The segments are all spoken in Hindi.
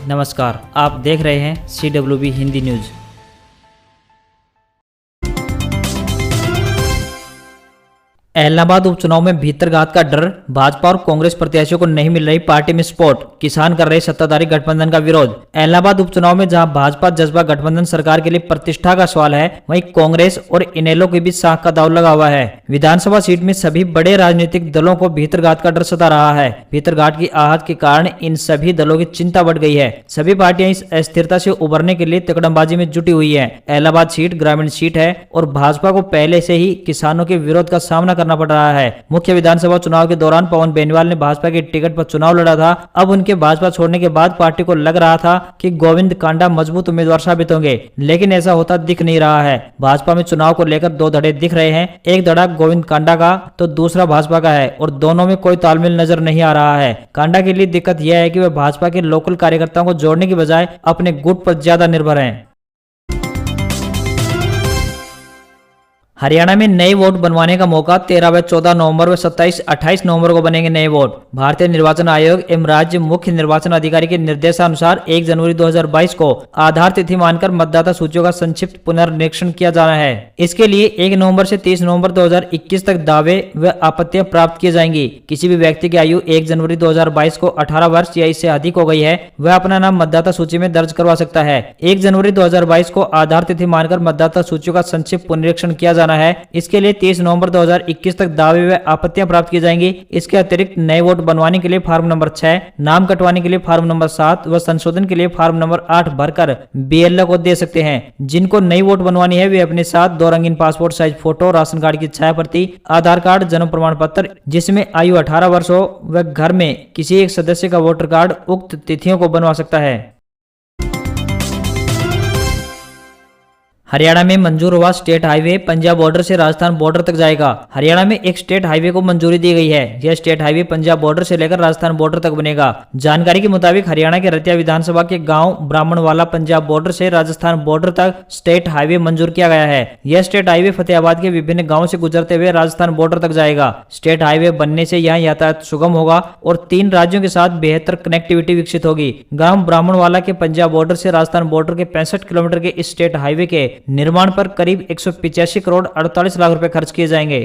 नमस्कार, आप देख रहे हैं CWB हिंदी न्यूज। इलाहाबाद उपचुनाव में भीतरघात का डर, भाजपा और कांग्रेस प्रत्याशियों को नहीं मिल रही पार्टी में सपोर्ट, किसान कर रहे सत्ताधारी गठबंधन का विरोध। इलाहाबाद उपचुनाव में जहां भाजपा जज्बा गठबंधन सरकार के लिए प्रतिष्ठा का सवाल है, वहीं कांग्रेस और इनेलो के बीच साख का दांव लगा हुआ है। विधानसभा सीट में सभी बड़े राजनीतिक दलों को भीतरघात का डर सता रहा है। भीतरघात की आहट के कारण इन सभी दलों की चिंता बढ़ गई है। सभी पार्टियां इस अस्थिरता से उबरने के लिए तिकड़मबाजी में जुटी हुई है। इलाहाबाद सीट ग्रामीण सीट है और भाजपा को पहले से ही किसानों के विरोध का सामना करना पड़ रहा है। मुख्य विधानसभा चुनाव के दौरान पवन बेनीवाल ने भाजपा के टिकट पर चुनाव लड़ा था। अब उनके भाजपा छोड़ने के बाद पार्टी को लग रहा था कि गोविंद कांडा मजबूत उम्मीदवार साबित होंगे, लेकिन ऐसा होता दिख नहीं रहा है। भाजपा में चुनाव को लेकर दो धड़े दिख रहे हैं। एक धड़ा गोविंद कांडा का तो दूसरा भाजपा का है और दोनों में कोई तालमेल नजर नहीं आ रहा है। कांडा के लिए दिक्कत यह है कि वे भाजपा के लोकल कार्यकर्ताओं को जोड़ने की बजाय अपने गुट पर ज्यादा निर्भर हैं। हरियाणा में नए वोट बनवाने का मौका 13 व 14 नवंबर व 27-28 नवंबर को बनेंगे नए वोट। भारतीय निर्वाचन आयोग एवं राज्य मुख्य निर्वाचन अधिकारी के निर्देशानुसार 1 जनवरी 2022 को आधार तिथि मानकर मतदाता सूचियों का संक्षिप्त पुनर्निरीक्षण किया जाना है। इसके लिए 1 नवंबर से 30 नवंबर 2021 तक दावे व आपत्तियां प्राप्त किए जाएंगी। किसी भी व्यक्ति की आयु 1 जनवरी 2022 को 18 वर्ष या इससे अधिक हो गई है, वह अपना नाम मतदाता सूची में दर्ज करवा सकता है। 1 जनवरी 2022 को आधार तिथि मानकर मतदाता सूचियों का संक्षिप्त पुनरीक्षण किया जाना है। इसके लिए 30 नवंबर 2021 तक दावे व आपत्तियां प्राप्त की जाएंगी। इसके अतिरिक्त नए वोट बनवाने के लिए फॉर्म नंबर 6, नाम कटवाने के लिए फॉर्म नंबर 7 व संशोधन के लिए फॉर्म नंबर 8 भरकर BLO को दे सकते हैं। जिनको नई वोट बनवानी है वे अपने साथ 2 रंगीन passport size photo, ration card की छाया प्रति, आधार कार्ड, जन्म प्रमाण पत्र जिसमें आयु 18 वर्ष हो व घर में किसी एक सदस्य का वोटर कार्ड उक्त तिथियों को बनवा सकता है। हरियाणा में मंजूर हुआ स्टेट हाईवे पंजाब बॉर्डर से राजस्थान बॉर्डर तक जाएगा। हरियाणा में एक स्टेट हाईवे को मंजूरी दी गई है। यह स्टेट हाईवे पंजाब बॉर्डर से लेकर राजस्थान बॉर्डर तक बनेगा। जानकारी के मुताबिक हरियाणा के रतिया विधानसभा के गांव ब्राह्मणवाला पंजाब बॉर्डर से राजस्थान बॉर्डर तक स्टेट हाईवे मंजूर किया गया है। यह स्टेट हाईवे फतेहाबाद के विभिन्न गाँव से गुजरते हुए राजस्थान बॉर्डर तक जाएगा। स्टेट हाईवे बनने से यहाँ यातायात सुगम होगा और 3 राज्यों के साथ बेहतर कनेक्टिविटी विकसित होगी। गांव ब्राह्मणवाला के पंजाब बॉर्डर से राजस्थान बॉर्डर के 65 किलोमीटर के इस स्टेट हाईवे के निर्माण पर करीब 185 करोड़ 48 लाख रुपए खर्च किए जाएंगे।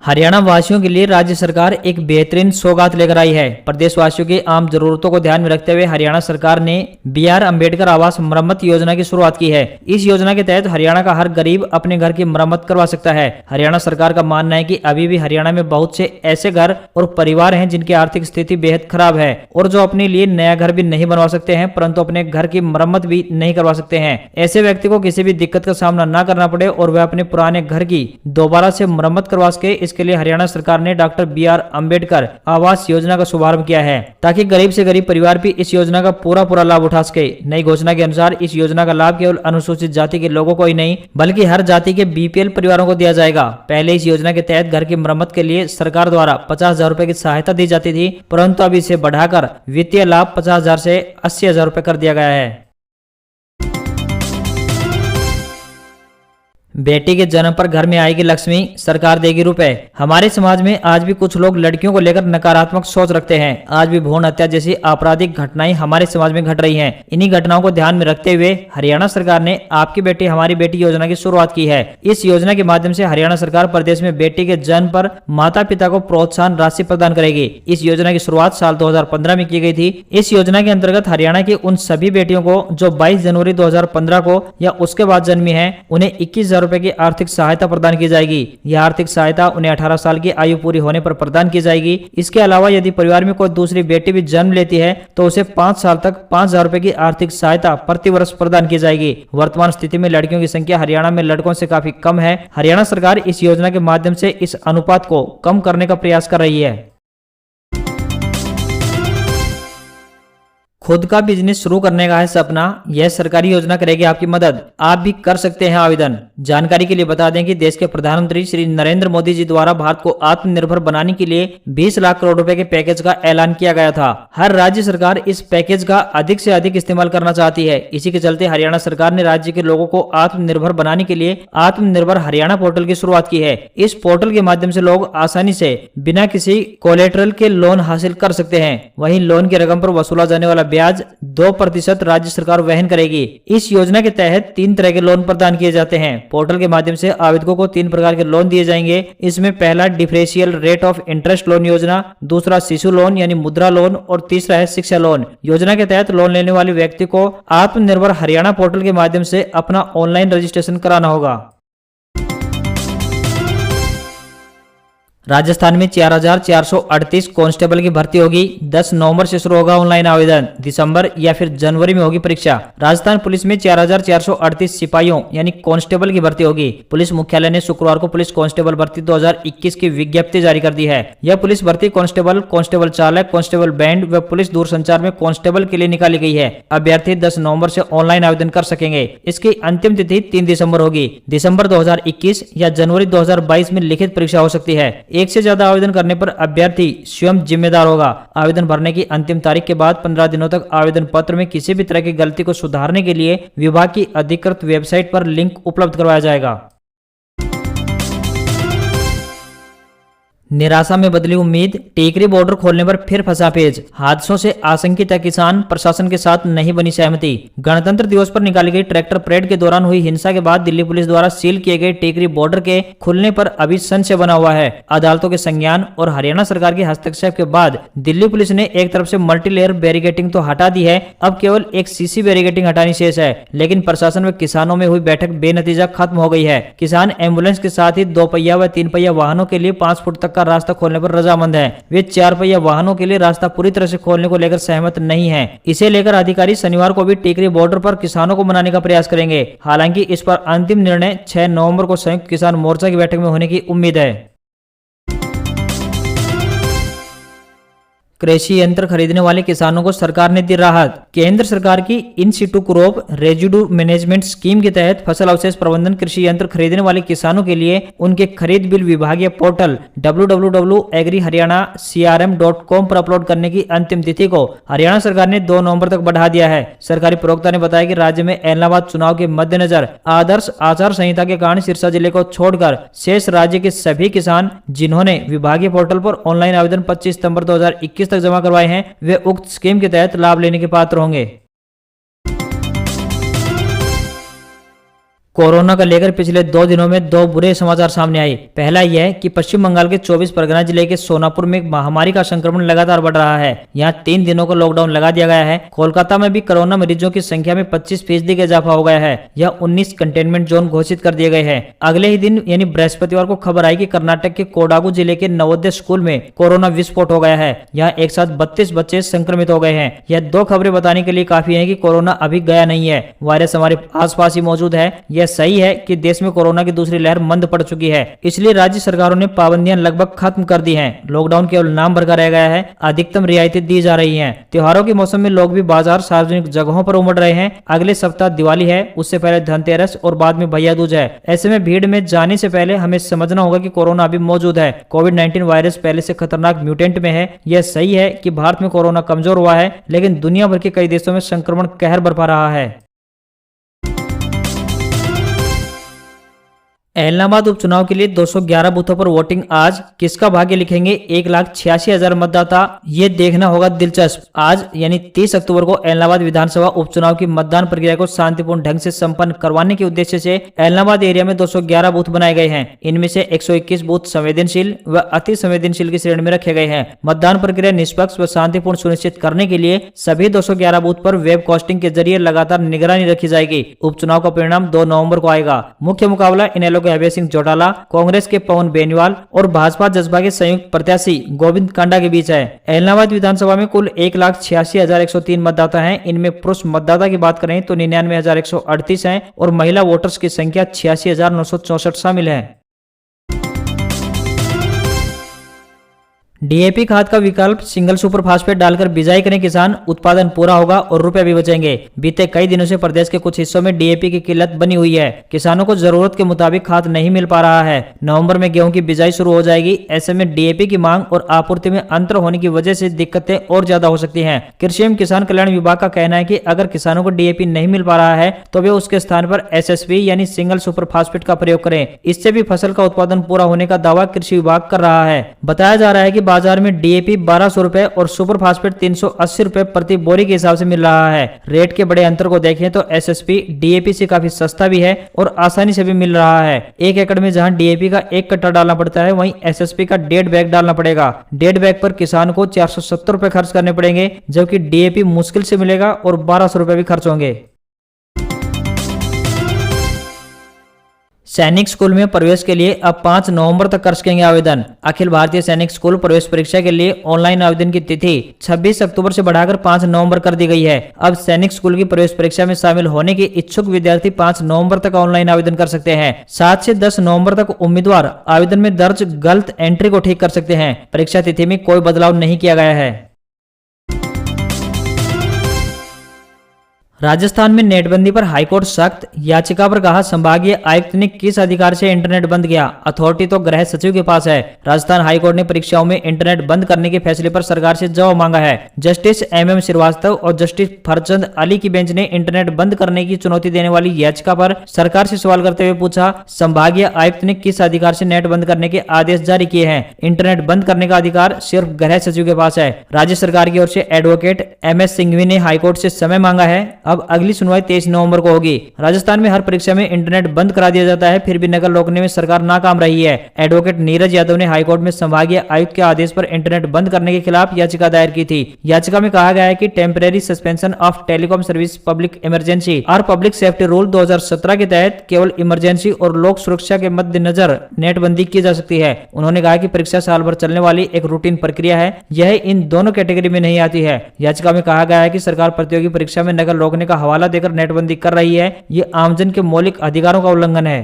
हरियाणा वासियों के लिए राज्य सरकार एक बेहतरीन सौगात लेकर आई है। प्रदेश वासियों की आम जरूरतों को ध्यान में रखते हुए हरियाणा सरकार ने BR अम्बेडकर आवास मरम्मत योजना की शुरुआत की है। इस योजना के तहत हरियाणा का हर गरीब अपने घर की मरम्मत करवा सकता है। हरियाणा सरकार का मानना है कि अभी भी हरियाणा में बहुत से ऐसे घर और परिवार हैं जिनकी आर्थिक स्थिति बेहद खराब है और जो अपने लिए नया घर भी नहीं बनवा सकते हैं, परंतु अपने घर की मरम्मत भी नहीं करवा सकते हैं। ऐसे व्यक्ति को किसी भी दिक्कत का सामना न करना पड़े और वह अपने पुराने घर की दोबारा से मरम्मत करवा सके, इसके लिए हरियाणा सरकार ने डॉक्टर BR अम्बेडकर आवास योजना का शुभारंभ किया है, ताकि गरीब से गरीब परिवार भी इस योजना का पूरा लाभ उठा सके। नई घोषणा के अनुसार इस योजना का लाभ केवल अनुसूचित जाति के लोगों को ही नहीं, बल्कि हर जाति के BPL परिवारों को दिया जाएगा। पहले इस योजना के तहत घर की मरम्मत के लिए सरकार द्वारा 50,000 रुपए की सहायता दी जाती थी, परंतु अब इसे बढ़ाकर वित्तीय लाभ 50,000 से 80,000 रुपए कर दिया गया है। बेटी के जन्म पर घर में आएगी लक्ष्मी, सरकार देगी रुपए। हमारे समाज में आज भी कुछ लोग लड़कियों को लेकर नकारात्मक सोच रखते हैं। आज भी भ्रूण हत्या जैसी आपराधिक घटनाएं हमारे समाज में घट रही हैं। इन्हीं घटनाओं को ध्यान में रखते हुए हरियाणा सरकार ने आपकी बेटी हमारी बेटी योजना की शुरुआत की है। इस योजना के माध्यम से हरियाणा सरकार प्रदेश में बेटी के जन्म पर माता पिता को प्रोत्साहन राशि प्रदान करेगी। इस योजना की शुरुआत साल 2015 में की गई थी। इस योजना के अंतर्गत हरियाणा की उन सभी बेटियों को जो 22 जनवरी 2015 को या उसके बाद जन्मी है, उन्हें 21,000 रुपए की आर्थिक सहायता प्रदान की जाएगी। यह आर्थिक सहायता उन्हें 18 साल की आयु पूरी होने पर प्रदान की जाएगी। इसके अलावा यदि परिवार में कोई दूसरी बेटी भी जन्म लेती है तो उसे 5 साल तक 5,000 रुपए की आर्थिक सहायता प्रति वर्ष प्रदान की जाएगी। वर्तमान स्थिति में लड़कियों की संख्या हरियाणा में लड़कों से काफी कम है। हरियाणा सरकार इस योजना के माध्यम से इस अनुपात को कम करने का प्रयास कर रही है। खुद का बिजनेस शुरू करने का है सपना, यह सरकारी योजना करेगी आपकी मदद। आप भी कर सकते हैं आवेदन। जानकारी के लिए बता दें कि देश के प्रधानमंत्री श्री नरेंद्र मोदी जी द्वारा भारत को आत्मनिर्भर बनाने के लिए 20 लाख करोड़ रुपए के पैकेज का ऐलान किया गया था। हर राज्य सरकार इस पैकेज का अधिक से अधिक इस्तेमाल करना चाहती है। इसी के चलते हरियाणा सरकार ने राज्य के लोगों को आत्मनिर्भर बनाने के लिए आत्मनिर्भर हरियाणा पोर्टल की शुरुआत की है। इस पोर्टल के माध्यम से लोग आसानी से बिना किसी कोलेटरल के लोन हासिल कर सकते हैं। वहीं लोन की रकम पर वसूला जाने वाला ब्याज 2% राज्य सरकार वहन करेगी। इस योजना के तहत 3 तरह के लोन प्रदान किए जाते हैं। पोर्टल के माध्यम से आवेदकों को 3 प्रकार के लोन दिए जाएंगे। इसमें पहला differential rate of interest loan योजना, दूसरा शिशु लोन यानी मुद्रा लोन और तीसरा है शिक्षा लोन। योजना के तहत लोन लेने वाले व्यक्ति को आत्मनिर्भर हरियाणा पोर्टल के माध्यम से अपना ऑनलाइन रजिस्ट्रेशन कराना होगा। राजस्थान में 4438 कांस्टेबल की भर्ती होगी। 10 नवंबर से शुरू होगा ऑनलाइन आवेदन। दिसंबर या फिर जनवरी में होगी परीक्षा। राजस्थान पुलिस में 4438 सिपाहियों यानी कांस्टेबल की भर्ती होगी। पुलिस मुख्यालय ने शुक्रवार को पुलिस कांस्टेबल भर्ती 2021 की विज्ञप्ति जारी कर दी है। यह पुलिस भर्ती कांस्टेबल, कांस्टेबल चालक, कांस्टेबल बैंड व पुलिस दूरसंचार में कांस्टेबल के लिए निकाली गई है। अभ्यर्थी 10 नवंबर से ऑनलाइन आवेदन कर सकेंगे। इसकी अंतिम तिथि 3 दिसंबर होगी। दिसंबर 2021 या जनवरी 2022 में लिखित परीक्षा हो सकती है। एक से ज्यादा आवेदन करने पर अभ्यर्थी स्वयं जिम्मेदार होगा। आवेदन भरने की अंतिम तारीख के बाद 15 दिनों तक आवेदन पत्र में किसी भी तरह की गलती को सुधारने के लिए विभाग की अधिकृत वेबसाइट पर लिंक उपलब्ध करवाया जाएगा। निराशा में बदली उम्मीद, टेकरी बॉर्डर खोलने पर फिर फंसा पेच। हादसों से आशंकित है किसान, प्रशासन के साथ नहीं बनी सहमति। गणतंत्र दिवस पर निकाली गई ट्रैक्टर परेड के दौरान हुई हिंसा के बाद दिल्ली पुलिस द्वारा सील किए गए टेकरी बॉर्डर के खुलने पर अभी संशय बना हुआ है। अदालतों के संज्ञान और हरियाणा सरकार के हस्तक्षेप के बाद दिल्ली पुलिस ने एक तरफ से मल्टीलेयर बैरिकेटिंग तो हटा दी है, अब केवल एक सीसी बैरिकेटिंग हटानी शेष है। लेकिन प्रशासन व किसानों में हुई बैठक बेनतीजा खत्म हो गई है। किसान एम्बुलेंस के साथ ही 2 पहिया व 3 पहिया वाहनों के लिए 5 फुट तक का रास्ता खोलने पर रजामंद है। वे 4 पहिया वाहनों के लिए रास्ता पूरी तरह से खोलने को लेकर सहमत नहीं है। इसे लेकर अधिकारी शनिवार को भी टेकरी बॉर्डर पर किसानों को मनाने का प्रयास करेंगे। हालांकि इस पर अंतिम निर्णय 6 नवंबर को संयुक्त किसान मोर्चा की बैठक में होने की उम्मीद है। कृषि यंत्र खरीदने वाले किसानों को सरकार ने दी राहत। केंद्र सरकार की इन Situ crop residue management scheme के तहत फसल अवशेष प्रबंधन कृषि यंत्र खरीदने वाले किसानों के लिए उनके खरीद बिल विभागीय पोर्टल www.agriharyana.crm.com पर अपलोड करने की अंतिम तिथि को हरियाणा सरकार ने 2 नवंबर तक बढ़ा दिया है। सरकारी प्रवक्ता ने बताया कि राज्य में ऐलनाबाद चुनाव के मद्देनजर आदर्श आचार संहिता के कारण सिरसा जिले को छोड़कर शेष राज्य के सभी किसान जिन्होंने विभागीय पोर्टल पर ऑनलाइन आवेदन 25 सितंबर 2021 तक जमा करवाए हैं, वे उक्त स्कीम के तहत लाभ लेने के पात्र होंगे। कोरोना को लेकर पिछले 2 दिनों में 2 बुरे समाचार सामने आए। पहला यह कि पश्चिम बंगाल के 24 परगना जिले के सोनापुर में महामारी का संक्रमण लगातार बढ़ रहा है। यहाँ 3 दिनों का लॉकडाउन लगा दिया गया है। कोलकाता में भी कोरोना मरीजों की संख्या में 25% का इजाफा हो गया है। यह 19 कंटेनमेंट जोन घोषित कर दिए गए हैं। अगले ही दिन यानी बृहस्पतिवार को खबर आई कि कर्नाटक के कोडागु जिले के नवोदय स्कूल में कोरोना विस्फोट हो गया है। यहाँ एक साथ 32 बच्चे संक्रमित हो गए हैं। यह 2 खबरें बताने के लिए काफी है कि कोरोना अभी गया नहीं है, वायरस हमारे आसपास ही मौजूद है। यह सही है कि देश में कोरोना की दूसरी लहर मंद पड़ चुकी है, इसलिए राज्य सरकारों ने पाबंदियां लगभग खत्म कर दी हैं। लॉकडाउन केवल नाम भर का रह गया है। अधिकतम रियायतें दी जा रही हैं। त्योहारों के मौसम में लोग भी बाजार, सार्वजनिक जगहों पर उमड़ रहे हैं। अगले सप्ताह दिवाली है, उससे पहले धनतेरस और बाद में भैया दूज है। ऐसे में भीड़ में जाने से पहले हमें समझना होगा कि कोरोना अभी मौजूद है। कोविड-19 वायरस पहले से खतरनाक म्यूटेंट में है। यह सही है कि भारत में कोरोना कमजोर हुआ है, लेकिन दुनिया भर के कई देशों में संक्रमण कहर बरपा रहा है। ऐलनाबाद उपचुनाव के लिए 211 बूथों पर वोटिंग आज। किसका भाग्य लिखेंगे 1,86,000 मतदाता, ये देखना होगा दिलचस्प। आज यानी 30 अक्टूबर को ऐलनाबाद विधानसभा उपचुनाव की मतदान प्रक्रिया को शांतिपूर्ण ढंग से संपन्न करवाने के उद्देश्य से ऐलनाबाद एरिया में 211 बूथ बनाए गए हैं। इनमें से 121 बूथ संवेदनशील व अति संवेदनशील की श्रेणी में रखे गए हैं। मतदान प्रक्रिया निष्पक्ष व शांतिपूर्ण सुनिश्चित करने के लिए सभी 211 बूथ पर वेब कास्टिंग के जरिए लगातार निगरानी रखी जाएगी। उपचुनाव का परिणाम 2 नवंबर को आएगा। मुख्य मुकाबला इनेलो के अभय सिंह चौटाला, कांग्रेस के पवन बेनीवाल और भाजपा जसपा के संयुक्त प्रत्याशी गोविंद कांडा के बीच है। ऐलनाबाद विधानसभा में कुल 1,86,103 मतदाता हैं। इनमें पुरुष मतदाता की बात करें तो 99,138 हैं और महिला वोटर्स की संख्या 86,964 शामिल है। डीएपी खाद का विकल्प सिंगल सुपर फास्फेट डालकर बिजाई करें किसान, उत्पादन पूरा होगा और रुपए भी बचेंगे। बीते कई दिनों से प्रदेश के कुछ हिस्सों में डीएपी की किल्लत बनी हुई है। किसानों को जरूरत के मुताबिक खाद नहीं मिल पा रहा है। नवंबर में गेहूं की बिजाई शुरू हो जाएगी। ऐसे में डीएपी की मांग और आपूर्ति में अंतर होने की वजह से दिक्कतें और ज्यादा हो सकती हैं। कृषि एवं किसान कल्याण विभाग का कहना है कि अगर किसानों को डीएपी नहीं मिल पा रहा है तो वे उसके स्थान पर एसएसपी यानी सिंगल सुपर फास्फेट का प्रयोग करें। इससे भी फसल का उत्पादन पूरा होने का दावा कृषि विभाग कर रहा है। बताया जा रहा है कि बाजार में डीएपी 1200 रुपए और सुपर फास्फेट 380 रुपए प्रति बोरी के हिसाब से मिल रहा है। रेट के बड़े अंतर को देखें तो एसएसपी डीएपी से काफी सस्ता भी है और आसानी से भी मिल रहा है। 1 एकड़ में जहां डीएपी का 1 कट्टा डालना पड़ता है, वहीं एसएसपी का 1.5 बैग डालना पड़ेगा। 1.5 बैग पर किसान को 470 रुपए खर्च करने पड़ेंगे, जबकि डीएपी मुश्किल से मिलेगा और 1200 रुपए भी खर्च होंगे। सैनिक स्कूल में प्रवेश के लिए अब 5 नवंबर तक कर सकेंगे आवेदन। अखिल भारतीय सैनिक स्कूल प्रवेश परीक्षा के लिए ऑनलाइन आवेदन की तिथि 26 अक्टूबर से बढ़ाकर 5 नवंबर कर दी गई है। अब सैनिक स्कूल की प्रवेश परीक्षा में शामिल होने के इच्छुक विद्यार्थी 5 नवंबर तक ऑनलाइन आवेदन कर सकते हैं। 7 से 10 नवंबर तक उम्मीदवार आवेदन में दर्ज गलत एंट्री को ठीक कर सकते हैं। परीक्षा तिथि में कोई बदलाव नहीं किया गया है। राजस्थान में नेटबंदी पर हाईकोर्ट सख्त, याचिका पर कहा संभागीय आयुक्त ने किस अधिकार से इंटरनेट बंद किया, अथॉरिटी तो गृह सचिव के पास है। राजस्थान हाईकोर्ट ने परीक्षाओं में इंटरनेट बंद करने के फैसले पर सरकार से जवाब मांगा है। जस्टिस एमएम श्रीवास्तव और जस्टिस फरचंद अली की बेंच ने इंटरनेट बंद करने की चुनौती देने वाली याचिका पर सरकार से सवाल करते हुए पूछा, संभागीय आयुक्त ने किस अधिकार से नेट बंद करने के आदेश जारी किए हैं। इंटरनेट बंद करने का अधिकार सिर्फ गृह सचिव के पास है। राज्य सरकार की ओर से एडवोकेट एमएस सिंघवी ने हाईकोर्ट से समय मांगा है। अब अगली सुनवाई 23 नवंबर को होगी। राजस्थान में हर परीक्षा में इंटरनेट बंद करा दिया जाता है, फिर भी नकल रोकने में सरकार नाकाम रही है। एडवोकेट नीरज यादव ने हाईकोर्ट में संभागीय आयुक्त के आदेश पर इंटरनेट बंद करने के खिलाफ याचिका दायर की थी। याचिका में कहा गया है कि temporary suspension of telecom service public emergency और पब्लिक सेफ्टी रूल 2017 के तहत केवल इमरजेंसी और लोक सुरक्षा के मद्देनजर नेटबंदी की जा सकती है। उन्होंने कहा कि परीक्षा साल भर चलने वाली एक रूटीन प्रक्रिया है, यह इन दोनों कैटेगरी में नहीं आती है। याचिका में कहा गया है कि सरकार प्रतियोगी परीक्षा में नकल रोकने का हवाला देकर नेटबंदी कर रही है। ये आमजन के मौलिक अधिकारों का उल्लंघन है।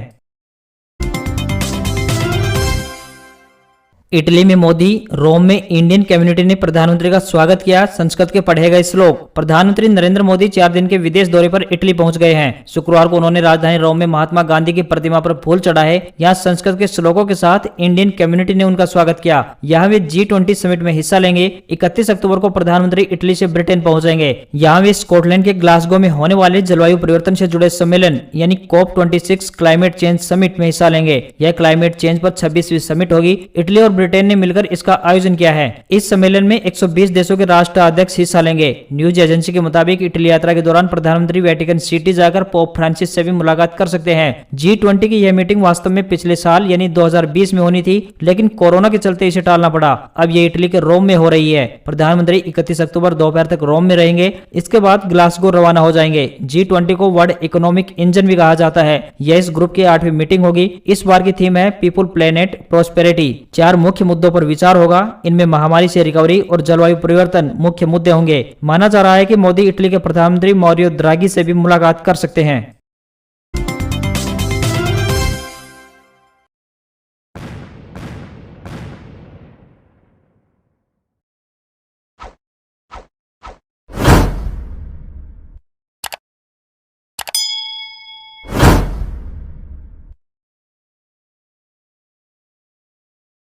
इटली में मोदी, रोम में इंडियन कम्युनिटी ने प्रधानमंत्री का स्वागत किया। संस्कृत के पढ़े गए श्लोक। प्रधानमंत्री नरेंद्र मोदी 4 दिन के विदेश दौरे पर इटली पहुंच गए हैं। शुक्रवार को उन्होंने राजधानी रोम में महात्मा गांधी की प्रतिमा पर फूल चढ़ाए। यहां संस्कृत के श्लोकों के साथ इंडियन कम्युनिटी ने उनका स्वागत किया। यहाँ वे G20 समिट में हिस्सा लेंगे। 31 अक्टूबर को प्रधानमंत्री इटली से ब्रिटेन पहुंचेंगे। यहाँ वे स्कॉटलैंड के ग्लासगो में होने वाले जलवायु परिवर्तन से जुड़े सम्मेलन यानी COP26 क्लाइमेट चेंज समिट में हिस्सा लेंगे। यह क्लाइमेट चेंज पर 26वीं समिट होगी। इटली और ब्रिटेन ने मिलकर इसका आयोजन किया है। इस सम्मेलन में 120 देशों के राष्ट्राध्यक्ष हिस्सा लेंगे। न्यूज एजेंसी के मुताबिक इटली यात्रा के दौरान प्रधानमंत्री वेटिकन सिटी जाकर पोप फ्रांसिस से भी मुलाकात कर सकते हैं। G20 की यह मीटिंग वास्तव में पिछले साल यानी 2020 में होनी थी, लेकिन कोरोना के चलते इसे टालना पड़ा। अब ये इटली के रोम में हो रही है। प्रधानमंत्री 31 अक्टूबर दोपहर तक रोम में रहेंगे। इसके बाद ग्लासगो रवाना हो जाएंगे। G20 को वर्ल्ड इकोनॉमिक इंजन भी कहा जाता है। यह इस ग्रुप की 8वीं मीटिंग होगी। इस बार की थीम है पीपुल, प्लेनेट, प्रोस्पेरिटी। 4 मुख्य मुद्दों पर विचार होगा। इनमें महामारी से रिकवरी और जलवायु परिवर्तन मुख्य मुद्दे होंगे। माना जा रहा है कि मोदी इटली के प्रधानमंत्री मारियो द्रागी से भी मुलाकात कर सकते हैं।